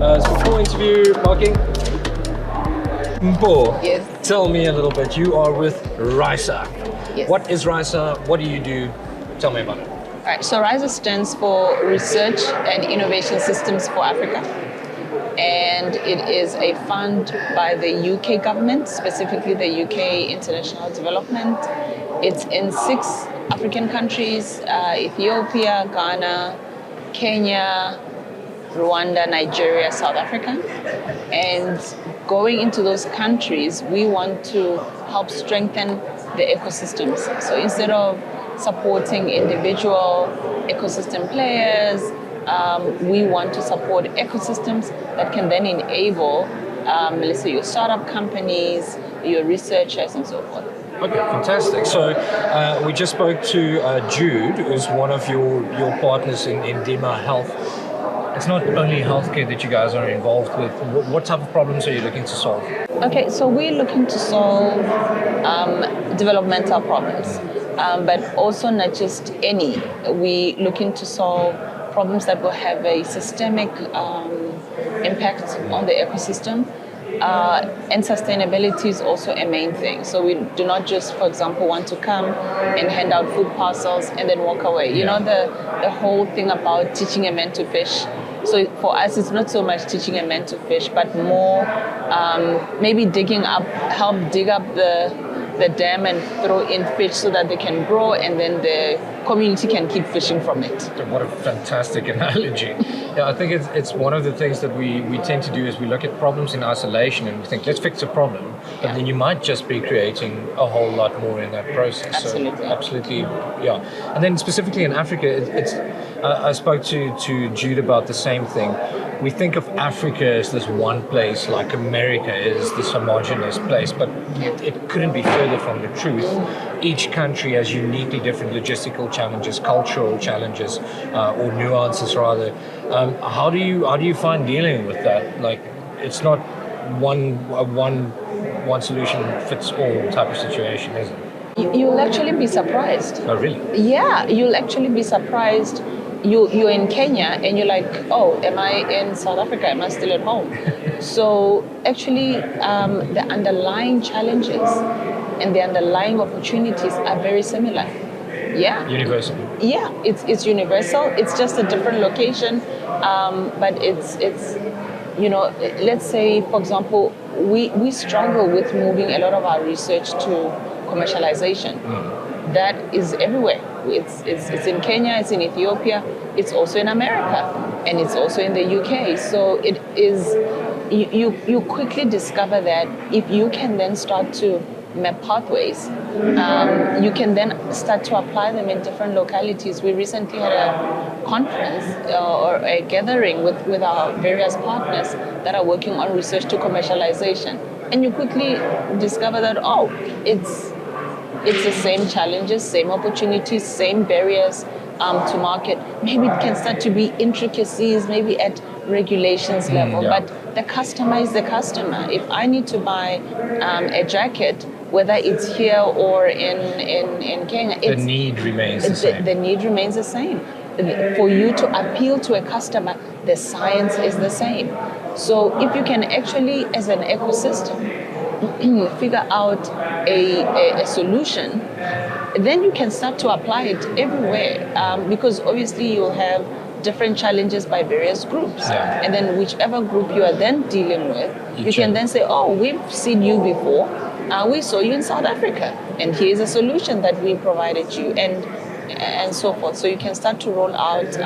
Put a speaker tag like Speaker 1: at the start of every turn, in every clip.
Speaker 1: So before interview, marking. Mpo,
Speaker 2: Yes.
Speaker 1: tell me a little bit. You are with RISA.
Speaker 2: Yes.
Speaker 1: What is RISA? What do you do? Tell me about it.
Speaker 2: All right, so RISA stands for Research and Innovation Systems for Africa. And it is a fund by the UK government, specifically the UK International Development. It's in 6 African countries, Ethiopia, Ghana, Kenya, Rwanda, Nigeria, South Africa. And going into those countries, we want to help strengthen the ecosystems. So instead of supporting individual ecosystem players, we want to support ecosystems that can then enable, let's say, your startup companies, your researchers, and so forth.
Speaker 1: Okay, fantastic. So we just spoke to Jude, who's one of your partners in Dima Health. It's not only healthcare that you guys are involved with. What type of problems are you looking to solve?
Speaker 2: Okay, so we're looking to solve developmental problems, but also not just any. We're looking to solve problems that will have a systemic impact on the ecosystem. And sustainability is also a main thing. So we do not just, for example, want to come and hand out food parcels and then walk away. You know, the whole thing about teaching a man to fish. So for us, it's not so much teaching a man to fish, but more maybe help dig up the dam and throw in fish so that they can grow, and then the community can keep fishing from it.
Speaker 1: What a fantastic analogy. Yeah, I think it's one of the things that we tend to do is we look at problems in isolation and we think, let's fix a problem, but then you might just be creating a whole lot more in that process.
Speaker 2: Absolutely.
Speaker 1: So, absolutely, yeah. And then specifically in Africa, I spoke to Jude about the same thing. We think of Africa as this one place, like America is this homogenous place, but it couldn't be further from the truth. Each country has uniquely different logistical challenges, cultural challenges, or nuances rather. How do you find dealing with that? Like, it's not one solution fits all type of situation, is it?
Speaker 2: You'll actually be surprised.
Speaker 1: Oh, really?
Speaker 2: Yeah, you'll actually be surprised. You're in Kenya and you're like, oh, am I in South Africa? Am I still at home? So actually, the underlying challenges and the underlying opportunities are very similar. Yeah.
Speaker 1: Universal.
Speaker 2: Yeah, it's universal. It's just a different location, but it's let's say, for example, we struggle with moving a lot of our research to commercialization. That is everywhere. It's in Kenya, it's in Ethiopia, it's also in America, and it's also in the UK. So it is, you quickly discover that if you can then start to map pathways, you can then start to apply them in different localities. We recently had a conference or a gathering with our various partners that are working on research to commercialization. And you quickly discover that, it's the same challenges, same opportunities, same barriers to market. Maybe it can start to be intricacies, maybe at regulations level, but the customer is the customer. If I need to buy a jacket, whether it's here or in Kenya,
Speaker 1: the need remains the same.
Speaker 2: The need remains the same. For you to appeal to a customer, the science is the same. So if you can actually, as an ecosystem, figure out a solution, then you can start to apply it everywhere, because obviously you'll have different challenges by various groups. And then whichever group you are then dealing with, you can then say, oh, we've seen you before, we saw you in South Africa, and here's a solution that we provided you, and so forth. So you can start to roll out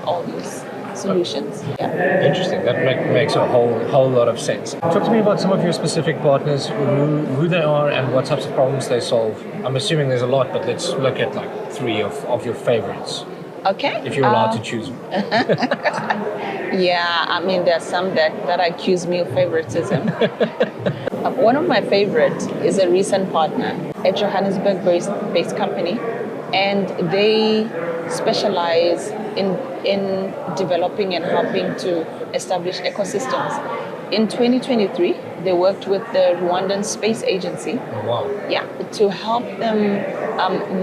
Speaker 2: all these solutions.
Speaker 1: Interesting. That makes a whole lot of sense. Talk to me about some of your specific partners, who they are, and what types of problems they solve. I'm assuming there's a lot, but let's look at like 3 of your favorites.
Speaker 2: Okay.
Speaker 1: If you're allowed to choose.
Speaker 2: Yeah, I mean, there's some that accuse me of favoritism. One of my favorites is a recent partner, a Johannesburg-based company, and they specialize in developing and helping to establish ecosystems. In 2023, they worked with the Rwandan Space Agency.
Speaker 1: Oh, wow.
Speaker 2: Yeah, to help them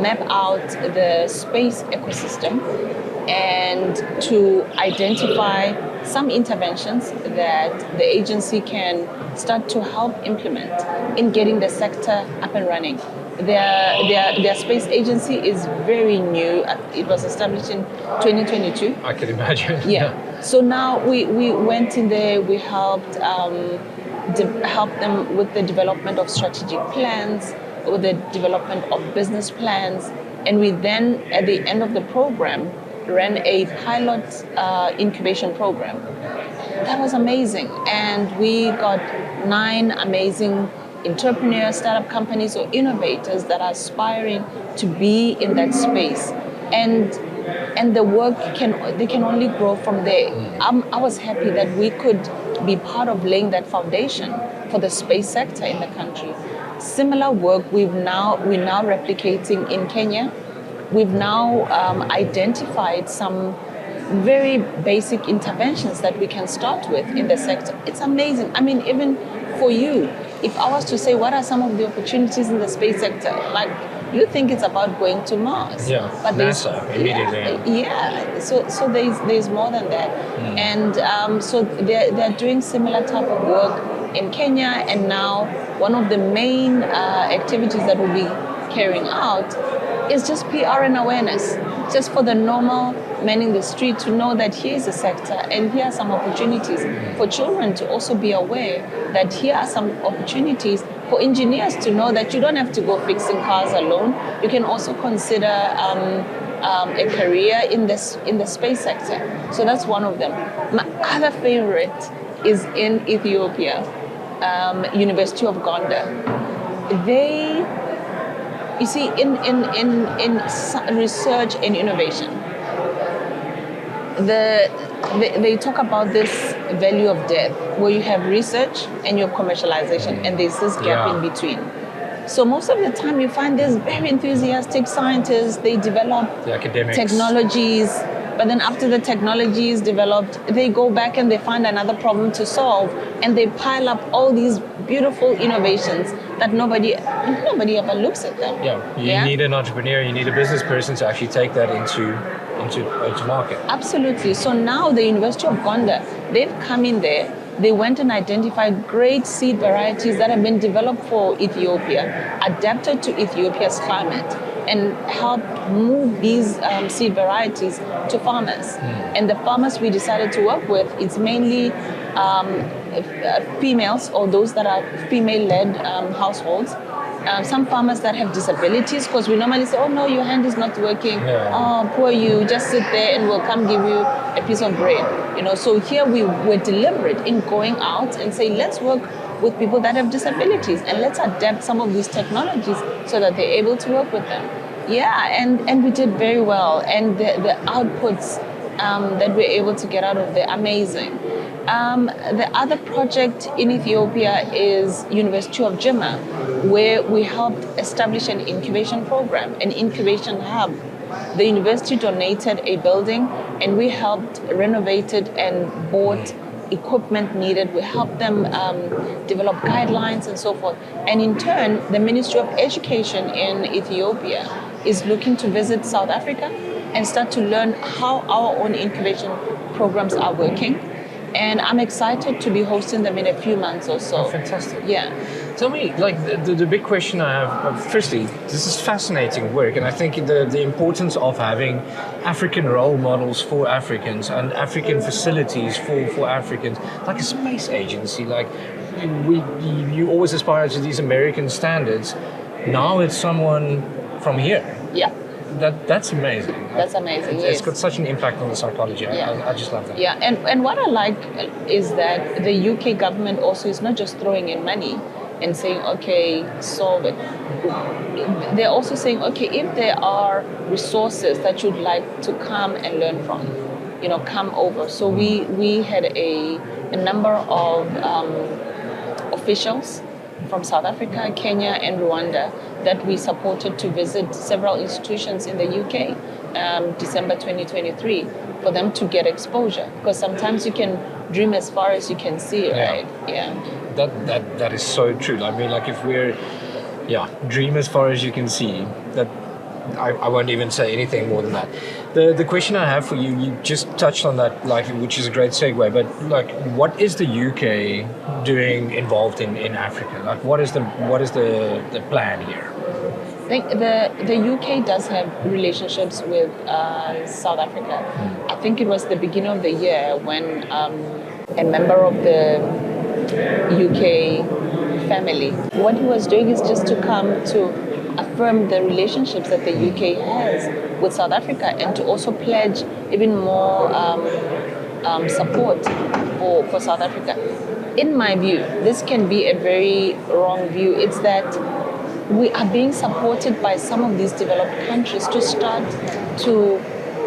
Speaker 2: map out the space ecosystem and to identify some interventions that the agency can start to help implement in getting the sector up and running. Their space agency is very new. It was established in 2022.
Speaker 1: I can imagine.
Speaker 2: Yeah. So now we went in there, we helped help them with the development of strategic plans, with the development of business plans, and we then, at the end of the program, ran a pilot incubation program. That was amazing, and we got 9 amazing entrepreneurs, startup companies, or innovators that are aspiring to be in that space, and the work can only grow from there. I was happy that we could be part of laying that foundation for the space sector in the country. Similar work we're now replicating in Kenya. We've now identified some very basic interventions that we can start with in the sector. It's amazing. I mean, even for you, if I was to say what are some of the opportunities in the space sector, like you think it's about going to Mars,
Speaker 1: but NASA immediately.
Speaker 2: Yeah. So there's more than that, and so they're doing similar type of work in Kenya, and now one of the main activities that we'll be carrying out is just PR and awareness, just for the normal men in the street to know that here is a sector and here are some opportunities for children to also be aware that here are some opportunities for engineers to know that you don't have to go fixing cars alone. You can also consider a career in the space sector. So that's one of them. My other favorite is in Ethiopia, University of Gondar. You see, in research and innovation, they talk about this value of death, where you have research and you have commercialization, and there's this gap in between. So most of the time you find there's very enthusiastic scientists, they develop
Speaker 1: the academics,
Speaker 2: technologies, but then after the technology is developed, they go back and they find another problem to solve, and they pile up all these beautiful innovations that nobody ever looks at them.
Speaker 1: You need an entrepreneur, you need a business person to actually take that into market.
Speaker 2: Absolutely. So now the University of Gondar, they've come in there, they went and identified great seed varieties that have been developed for Ethiopia, adapted to Ethiopia's climate, and helped move these seed varieties to farmers. And the farmers we decided to work with, it's mainly females, or those that are female-led households. Some farmers that have disabilities, because we normally say, oh no, your hand is not working. Oh, poor you, just sit there and we'll come give you a piece of bread. So here we were deliberate in going out and say, let's work with people that have disabilities and let's adapt some of these technologies so that they're able to work with them. And we did very well, and the outputs that we're able to get out of there, amazing. The other project in Ethiopia is University of Jimma, where we helped establish an incubation program, an incubation hub. The university donated a building, and we helped renovate it and bought equipment needed. We helped them develop guidelines and so forth. And in turn, the Ministry of Education in Ethiopia is looking to visit South Africa and start to learn how our own incubation programs are working. And I'm excited to be hosting them in a few months or so.
Speaker 1: Oh, fantastic.
Speaker 2: Yeah.
Speaker 1: Tell me, like, the big question I have, firstly, this is fascinating work, and I think the importance of having African role models for Africans and African facilities for Africans, like a space agency, like you always aspire to these American standards. Now it's someone from here.
Speaker 2: Yeah.
Speaker 1: That's amazing.
Speaker 2: That's amazing.
Speaker 1: It's got such an impact on the psychology. I just love that.
Speaker 2: Yeah, and what I like is that the UK government also is not just throwing in money and saying, okay, solve it. They're also saying, okay, if there are resources that you'd like to come and learn from, come over. So we had a number of officials from South Africa, Kenya, and Rwanda that we supported to visit several institutions in the UK, December 2023, for them to get exposure. Because sometimes you can dream as far as you can see, right? Yeah.
Speaker 1: That is so true. I mean, like if we're, yeah, dream as far as you can see. That I won't even say anything more than that. The question I have for you, you just touched on that, like, which is a great segue. But like, what is the UK doing involved in Africa? Like, what is the plan here?
Speaker 2: I think the UK does have relationships with South Africa. I think it was the beginning of the year when a member of the UK family, what he was doing is just to come to affirm the relationships that the UK has with South Africa and to also pledge even more support for South Africa. In my view, this can be a very wrong view. It's that we are being supported by some of these developed countries to start to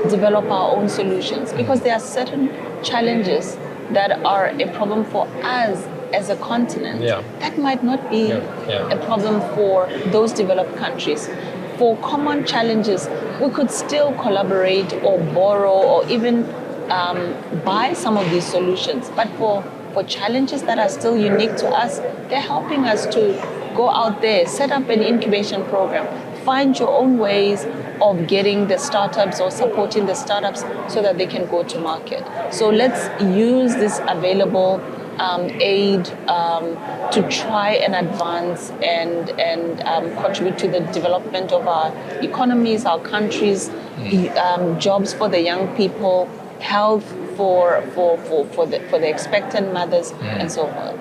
Speaker 2: develop our own solutions, because there are certain challenges that are a problem for us as a continent that might not be a problem for those developed countries. For common challenges, we could still collaborate or borrow or even buy some of these solutions. But for challenges that are still unique to us, they're helping us to go out there, set up an incubation program, find your own ways of getting the startups or supporting the startups so that they can go to market. So let's use this available aid to try and advance and contribute to the development of our economies, our countries, jobs for the young people, health for the expectant mothers, and so forth.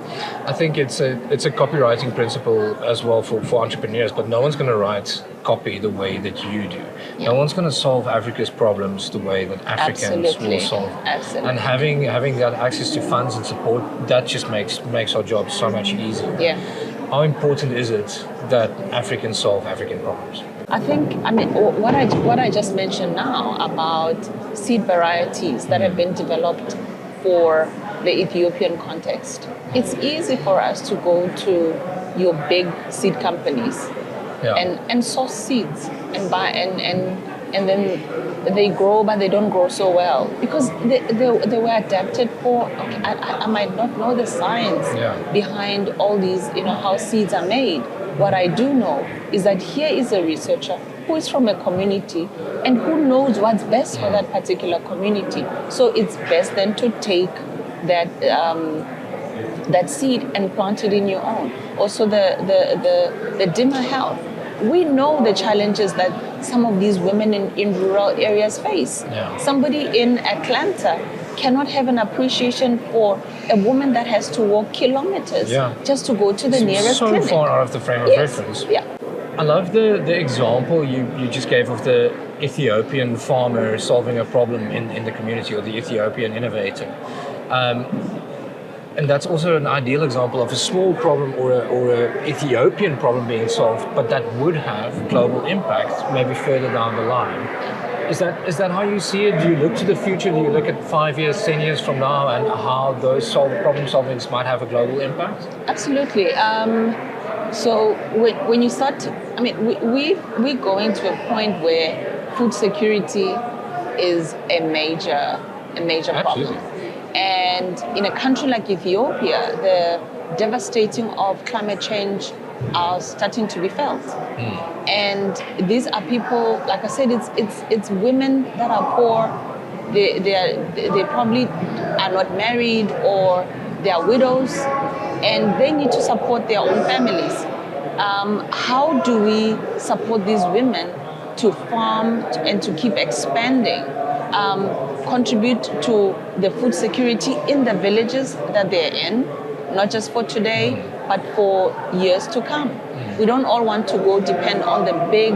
Speaker 1: I think it's a copywriting principle as well for entrepreneurs, but no one's going to write copy the way that you do. No one's going to solve Africa's problems the way that Africans will solve.
Speaker 2: Absolutely.
Speaker 1: And having that access to funds and support, that just makes our job so much easier.
Speaker 2: Yeah.
Speaker 1: How important is it that Africans solve African problems?
Speaker 2: I mean, what I just mentioned now about seed varieties that have been developed for the Ethiopian context. It's easy for us to go to your big seed companies and source seeds and buy and then they grow, but they don't grow so well because they were adapted for. Okay, I might not know the science behind all these, how seeds are made. What I do know is that here is a researcher who is from a community and who knows what's best for that particular community. So it's best then to take that seed and plant it in your own. Also the dimmer health. We know the challenges that some of these women in rural areas face.
Speaker 1: Yeah.
Speaker 2: Somebody in Atlanta cannot have an appreciation for a woman that has to walk kilometers just to go to the nearest clinic.
Speaker 1: So far out of the frame of reference.
Speaker 2: Yeah.
Speaker 1: I love the example you just gave of the Ethiopian farmer solving a problem in the community, or the Ethiopian innovator. And that's also an ideal example of a small problem or a Ethiopian problem being solved, but that would have global impact maybe further down the line. Is that how you see it? Do you look to the future? Do you look at 5 years, 10 years from now, and how those problem solvings might have a global impact?
Speaker 2: Absolutely. So when you start, I mean, we're going to a point where food security is a major problem. And in a country like Ethiopia, the devastating of climate change are starting to be felt. And these are people, like I said, it's women that are poor. They probably are not married, or they are widows, and they need to support their own families. How do we support these women to farm and to keep expanding? Contribute to the food security in the villages that they're in, not just for today, but for years to come. We don't all want to go depend on the big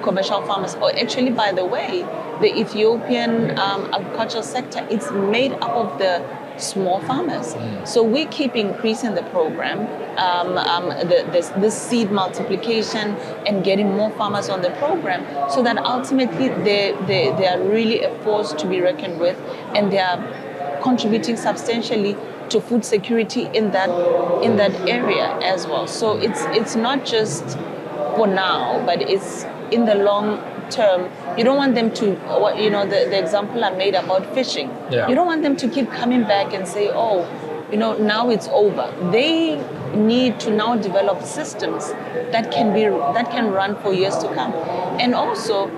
Speaker 2: commercial farmers. Or actually, by the way, the Ethiopian agricultural sector is made up of the small farmers. So we keep increasing the program, the seed multiplication, and getting more farmers on the program, so that ultimately they are really a force to be reckoned with, and they are contributing substantially to food security in that area as well. So it's not just for now, but it's in the long term. You don't want them to, the example I made about fishing. You don't want them to keep coming back and say, oh, now it's over. They need to now develop systems that can run for years to come. And also,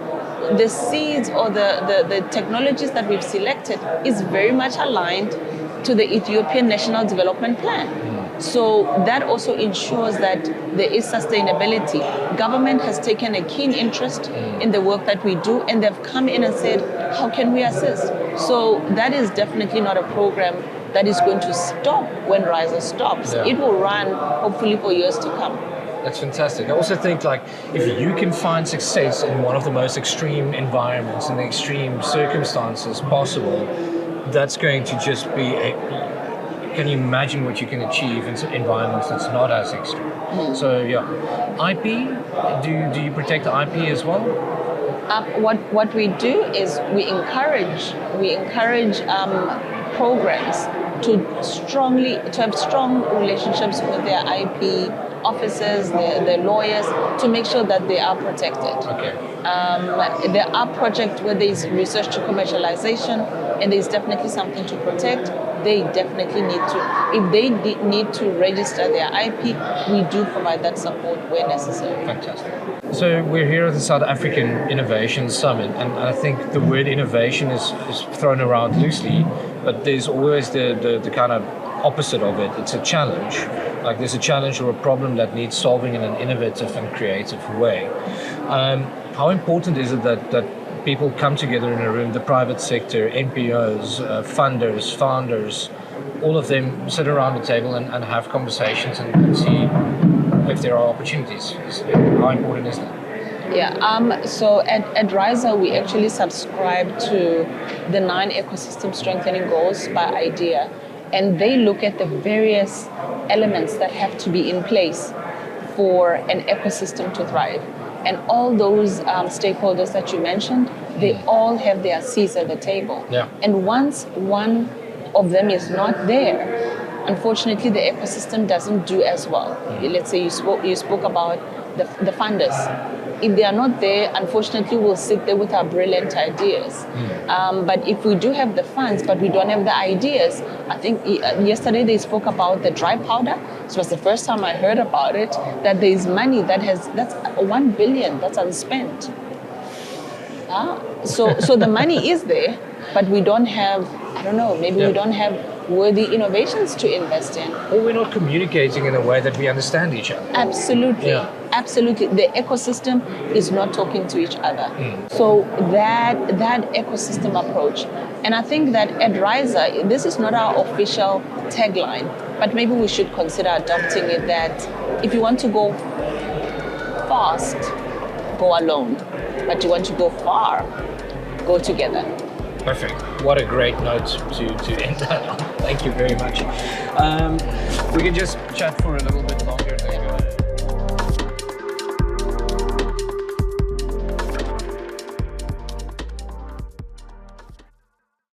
Speaker 2: the seeds or the technologies that we've selected is very much aligned to the Ethiopian National Development Plan. So that also ensures that there is sustainability. Government has taken a keen interest in the work that we do, and they've come in and said, how can we assist? So that is definitely not a program that is going to stop when Riser stops.
Speaker 1: Yeah.
Speaker 2: It will run hopefully for years to come.
Speaker 1: That's fantastic. I also think if you can find success in one of the most extreme environments and extreme circumstances possible, that's going to just be can you imagine what you can achieve in environments that's not as extreme? So yeah, IP. Do you protect the IP as well?
Speaker 2: What we do is we encourage programs to have strong relationships with their IP officers, their lawyers, to make sure that they are protected.
Speaker 1: Okay.
Speaker 2: There are projects where there is research to commercialization, and there is definitely something to protect. They definitely need to, if they need to register their IP, we do provide that support where necessary.
Speaker 1: Fantastic. So we're here at the South African Innovation Summit, and I think the word innovation is thrown around loosely, but there's always the kind of opposite of it. It's a challenge. Like there's a challenge or a problem that needs solving in an innovative and creative way. How important is it that people come together in a room, the private sector, NPOs, funders, founders, all of them sit around the table and have conversations and see if there are opportunities? How important is that?
Speaker 2: Yeah, so at Riser, we actually subscribe to the 9 ecosystem strengthening goals by IDEA, and they look at the various elements that have to be in place for an ecosystem to thrive. And all those stakeholders that you mentioned, they all have their seats at the table.
Speaker 1: Yeah.
Speaker 2: And once one of them is not there, unfortunately, the ecosystem doesn't do as well. Let's say you spoke about the funders. If they are not there, unfortunately, we'll sit there with our brilliant ideas. But if we do have the funds, but we don't have the ideas, I think yesterday they spoke about the dry powder. It was the first time I heard about it, that there is money that's 1 billion that's unspent. So the money is there, but we don't have, I don't know, maybe we don't have worthy innovations to invest in.
Speaker 1: Or we're not communicating in a way that we understand each other.
Speaker 2: Absolutely.
Speaker 1: Yeah.
Speaker 2: Absolutely. The ecosystem is not talking to each other. So that ecosystem approach. And I think that at Riser, this is not our official tagline, but maybe we should consider adopting it that if you want to go fast, go alone. But you want to go far, go together.
Speaker 1: Perfect. What a great note to end that on. Thank you very much. We can just chat for a little bit longer.